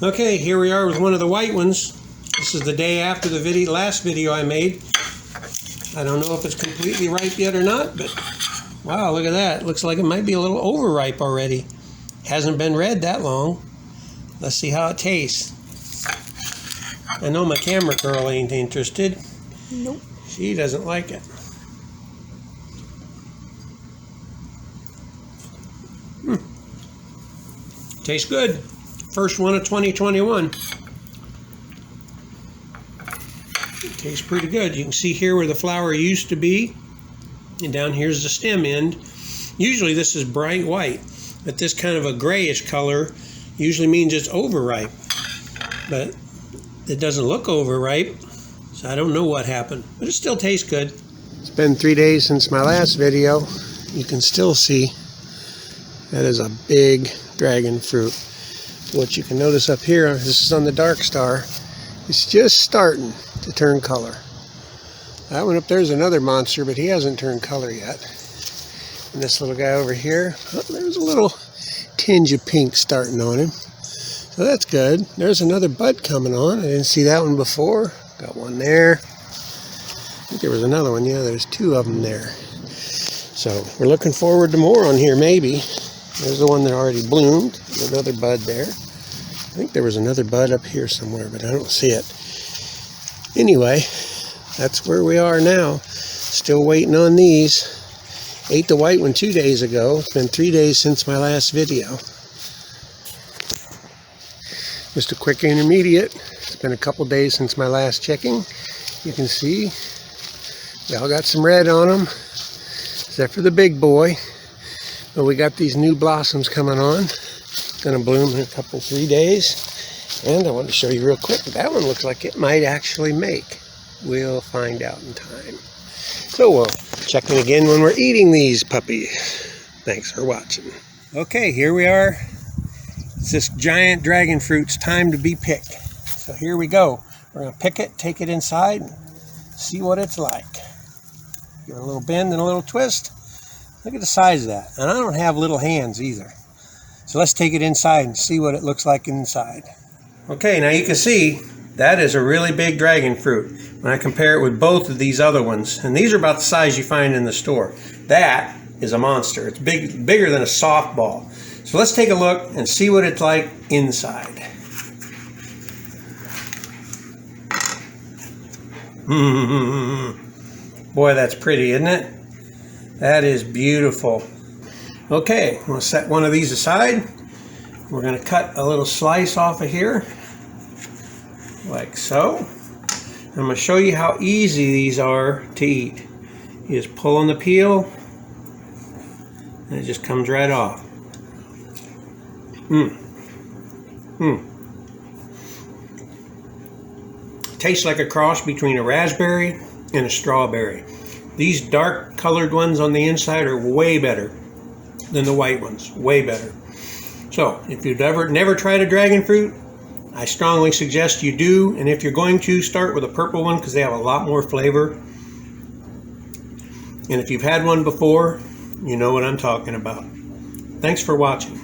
Okay, here we are with one of the white ones. This is the day after the last video I made. I don't know if it's completely ripe yet or not, but wow, look at that. It looks like it might be a little overripe already. Hasn't been red that long. Let's see how it tastes. I know my camera girl ain't interested. Nope. She doesn't like it. Tastes good. First one of 2021. It tastes pretty good. You can see here where the flower used to be, and down here's the stem end. Usually this is bright white, but this kind of a grayish color usually means it's overripe. But it doesn't look overripe, so I don't know what happened, but it still tastes good. It's been 3 days since my last video. You can still see that is a big dragon fruit. What you can notice up here, this is on the Dark Star, it's just starting to turn color. That one up there is another monster, but he hasn't turned color yet. And this little guy over here, oh, there's a little tinge of pink starting on him. So that's good. There's another bud coming on. I didn't see that one before. Got one there. I think there was another one. Yeah, there's two of them there. So we're looking forward to more on here, maybe. There's the one that already bloomed. Another bud there. I think there was another bud up here somewhere, but I don't see it. Anyway, that's where we are now. Still waiting on these. Ate the white one 2 days ago. It's been 3 days since my last video. Just a quick intermediate. It's been a couple days since my last checking. You can see they all got some red on them, except for the big boy. But we got these new blossoms coming on. Gonna bloom in a couple, 3 days. And I want to show you real quick. That one looks like it might actually make. We'll find out in time. So we'll check in again when we're eating these puppies. Thanks for watching. Okay, here we are. It's this giant dragon fruit's time to be picked. So here we go. We're gonna pick it, take it inside, and see what it's like. Give it a little bend and a little twist. Look at the size of that. And I don't have little hands either. So let's take it inside and see what it looks like inside. Okay, now you can see that is a really big dragon fruit when I compare it with both of these other ones. And these are about the size you find in the store. That is a monster. It's bigger than a softball. So let's take a look and see what it's like inside. Boy, that's pretty, isn't it? That is beautiful. Okay, we'll set one of these aside. We're going to cut a little slice off of here, like so. I'm going to show you how easy these are to eat. You just pull on the peel, and it just comes right off. Tastes like a cross between a raspberry and a strawberry. These dark colored ones on the inside are way better than the white ones, way better. So if you've never tried a dragon fruit, I strongly suggest you do. And if you're going to, start with a purple one because they have a lot more flavor. And if you've had one before, you know what I'm talking about. Thanks for watching.